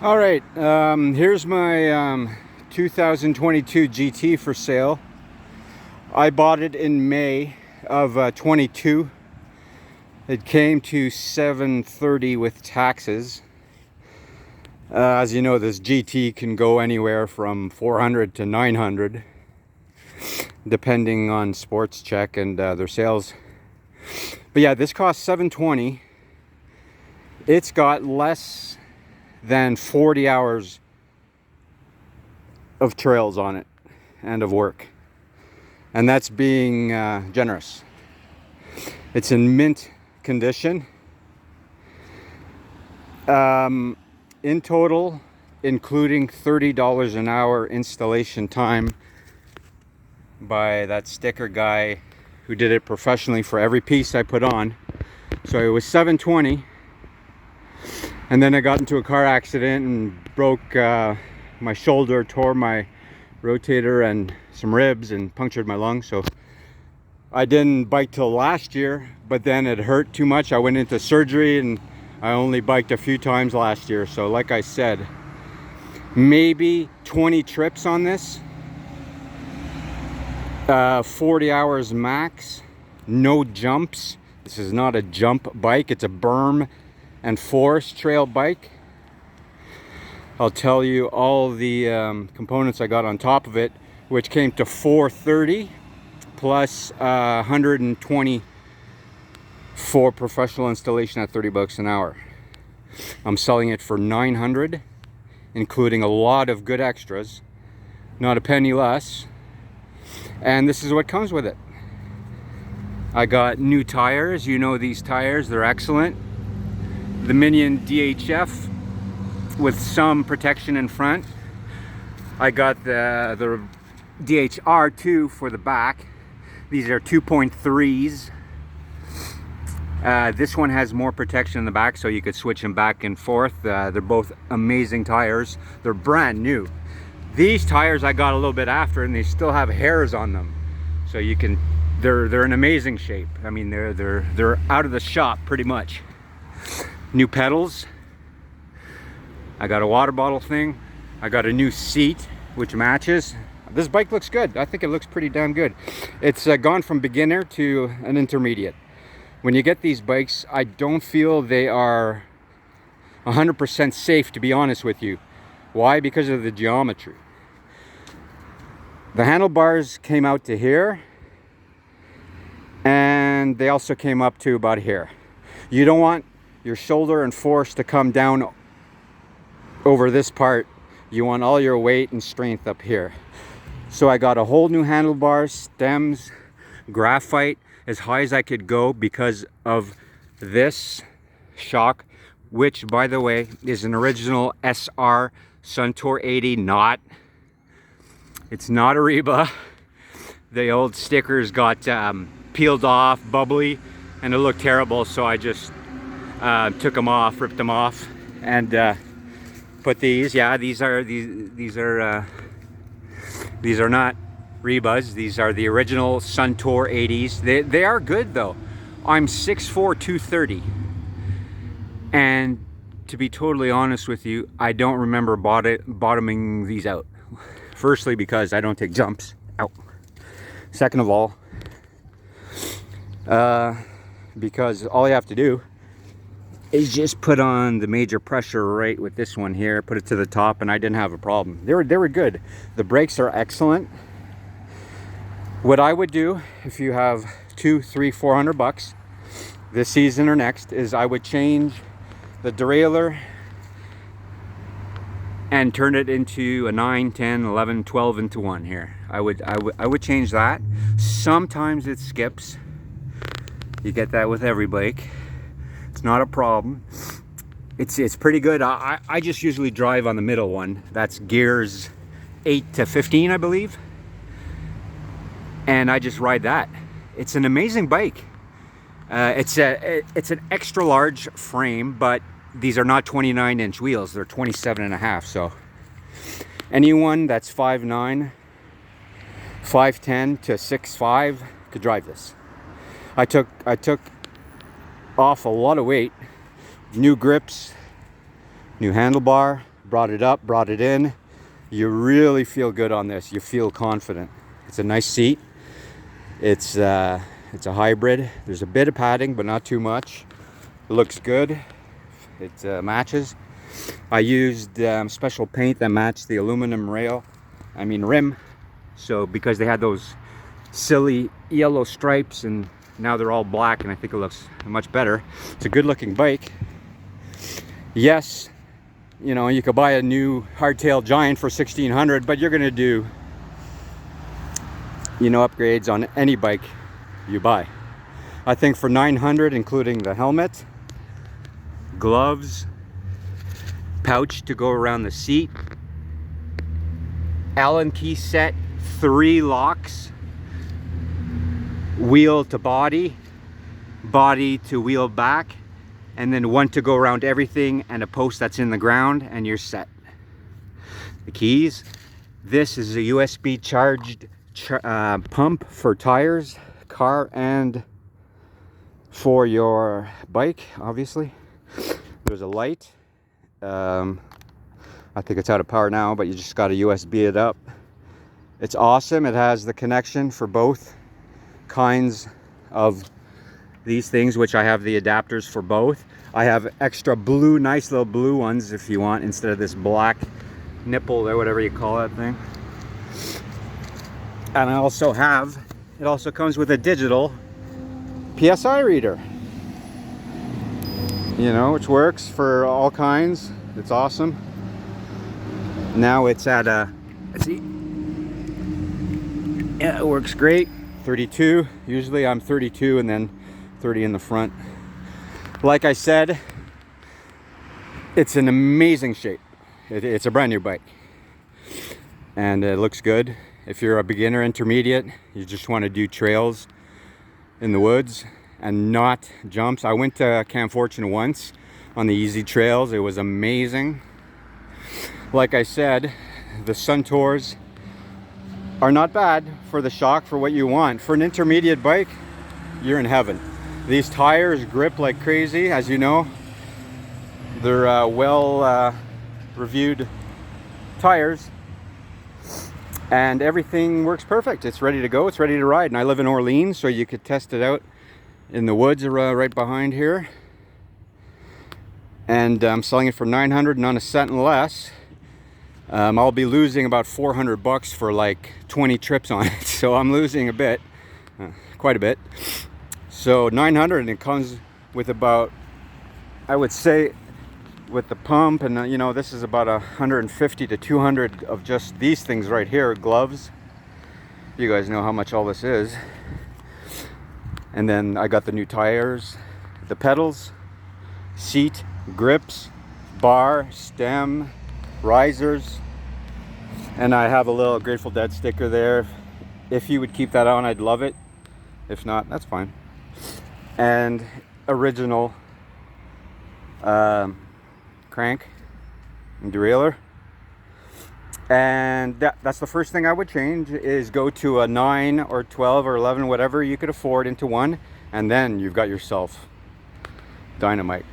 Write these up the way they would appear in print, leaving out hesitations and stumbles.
All right, here's my 2022 GT for sale. I bought it in May of 22. It came to $730 with taxes. As you know, this GT can go anywhere from $400 to $900, depending on Sports Check and their sales. But yeah, this cost $720. It's got less than 40 hours of trails on it and of work, and that's being generous. It's in mint condition. In total, including $30 an hour installation time by that sticker guy who did it professionally for every piece I put on, so it was $720. And then I got into a car accident and broke my shoulder, tore my rotator and some ribs, and punctured my lung. So I didn't bike till last year, but then it hurt too much. I went into surgery and I only biked a few times last year. So like I said, maybe 20 trips on this, 40 hours max, no jumps. This is not a jump bike, it's a berm and forest trail bike. I'll tell you all the components I got on top of it, which came to $430 plus 120 for professional installation at $30 an hour. I'm selling it for $900, including a lot of good extras, not a penny less. And this is what comes with it. I got new tires. You know these tires, they're excellent. The Minion DHF with some protection in front. I got the DHR2 for the back. These are 2.3s. This one has more protection in the back, so you could switch them back and forth. They're both amazing tires. They're brand new. These tires I got a little bit after, and they still have hairs on them, so you can. They're in amazing shape. I mean, they're out of the shop pretty much. New pedals. I got a water bottle thing. I got a new seat which matches. This bike looks good. I think it looks pretty damn good. It's gone from beginner to an intermediate. When you get these bikes, I don't feel they are 100% safe, to be honest with you. Why? Because of the geometry. The handlebars came out to here, and they also came up to about here. You don't want your shoulder and force to come down over this part. You want all your weight and strength up here. So I got a whole new handlebars, stems, graphite, as high as I could go because of this shock, which, by the way, is an original SR Suntour 80 knot. It's not a Reba. The old stickers got peeled off, bubbly, and it looked terrible, so I just took them off, ripped them off, and put these. Yeah, these are not Rebas. These are the original Suntour 80s. They are good though. I'm 6'4", 230, and to be totally honest with you, I don't remember bottoming these out. Firstly, because I don't take jumps. Ow. Second of all, because all you have to do is just put on the major pressure right with this one here, put it to the top, and I didn't have a problem. They were good. The brakes are excellent. What I would do if you have $200, $300, $400 this season or next is I would change the derailleur and turn it into a 9, 10, 11, 12 into one here. I would change that. Sometimes it skips. You get that with every bike. It's not a problem. It's pretty good. I just usually drive on the middle one. That's gears 8 to 15, I believe. And I just ride that. It's an amazing bike. It's an extra large frame, but these are not 29-inch wheels. They're 27.5. So anyone that's 5'9", 5'10" to 6'5" could drive this. I took off a lot of weight. New grips, new handlebar, brought it up, brought it in. You really feel good on this. You feel confident. It's a nice seat. It's a hybrid. There's a bit of padding, but not too much. It looks good. It matches. I used special paint that matched the aluminum rim. So because they had those silly yellow stripes, and now they're all black, and I think it looks much better. It's a good looking bike. Yes, you know, you could buy a new hardtail Giant for $1,600, but you're gonna do, you know, upgrades on any bike you buy. I think for $900, including the helmet, gloves, pouch to go around the seat, Allen key set, 3 locks, wheel to body, body to wheel back, and then one to go around everything, and a post that's in the ground, and you're set. The keys. This is a USB charged pump for tires, car, and for your bike, obviously. There's a light. I think it's out of power now, but you just got to USB it up. It's awesome. It has the connection for both kinds of these things, which I have the adapters for both. I have extra blue, nice little blue ones if you want, instead of this black nipple or whatever you call that thing. And I also have, it also comes with a digital PSI reader, you know, which works for all kinds. It's awesome. Now it's at a, let's see, yeah, it works great. 32. Usually I'm 32 and then 30 in the front. Like I said, it's an amazing shape. It's a brand new bike, and it looks good. If you're a beginner, intermediate, you just want to do trails in the woods and not jumps. I went to Camp Fortune once on the easy trails. It was amazing. Like I said, the Suntours are not bad for the shock, for what you want. For an intermediate bike, you're in heaven. These tires grip like crazy, as you know. They're reviewed tires, and everything works perfect. It's ready to go, it's ready to ride. And I live in Orleans, so you could test it out in the woods right behind here. And I'm selling it for $900, not a cent less. I'll be losing about $400 for like 20 trips on it, so I'm losing a bit, quite a bit. So $900, and it comes with about, I would say, with the pump, and you know, this is about 150 to 200 of just these things right here, gloves. You guys know how much all this is. And then I got the new tires, the pedals, seat, grips, bar, stem, risers, and I have a little Grateful Dead sticker there. If you would keep that on, I'd love it. If not, that's fine. And original crank and derailleur. And that's the first thing I would change, is go to a 9 or 12 or 11, whatever you could afford, into one, and then you've got yourself dynamite.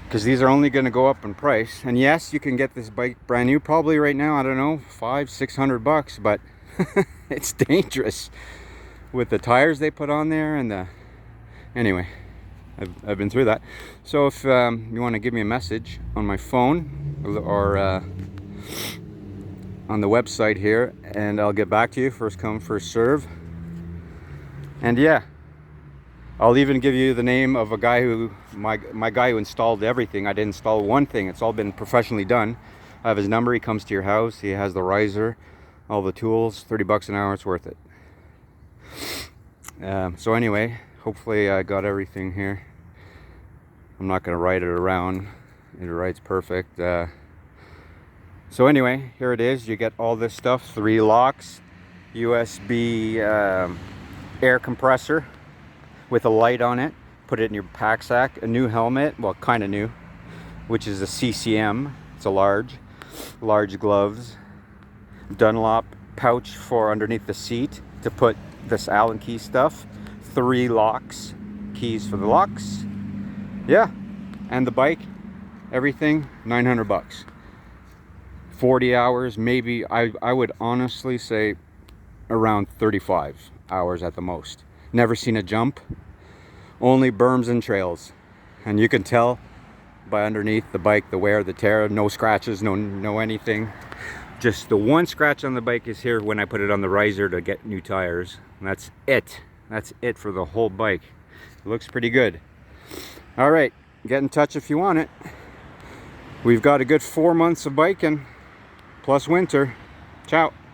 Because these are only going to go up in price. And yes, you can get this bike brand new probably right now, I don't know, $500-600, but it's dangerous with the tires they put on there and the, anyway, I've been through that. So if you want to give me a message on my phone or on the website here, and I'll get back to you. First come, first serve. And yeah, I'll even give you the name of a guy who, my guy who installed everything. I didn't install one thing. It's all been professionally done. I have his number. He comes to your house. He has the riser, all the tools. $30 an hour. It's worth it. So anyway, hopefully I got everything here. I'm not going to ride it around. It rides perfect. So anyway, here it is. You get all this stuff. 3 locks, USB air compressor with a light on it. Put it in your pack sack. A new helmet, well, kind of new, which is a CCM. It's a large gloves. Dunlop pouch for underneath the seat to put this Allen key stuff. 3 locks, keys for the locks. Yeah, and the bike, everything, $900. 40 hours, maybe. I would honestly say around 35 hours at the most. Never seen a jump, only berms and trails. And you can tell by underneath the bike, the wear, the tear, no scratches, no anything. Just the one scratch on the bike is here when I put it on the riser to get new tires. And that's it. That's it for the whole bike. It looks pretty good. All right, get in touch if you want it. We've got a good 4 months of biking, plus winter. Ciao.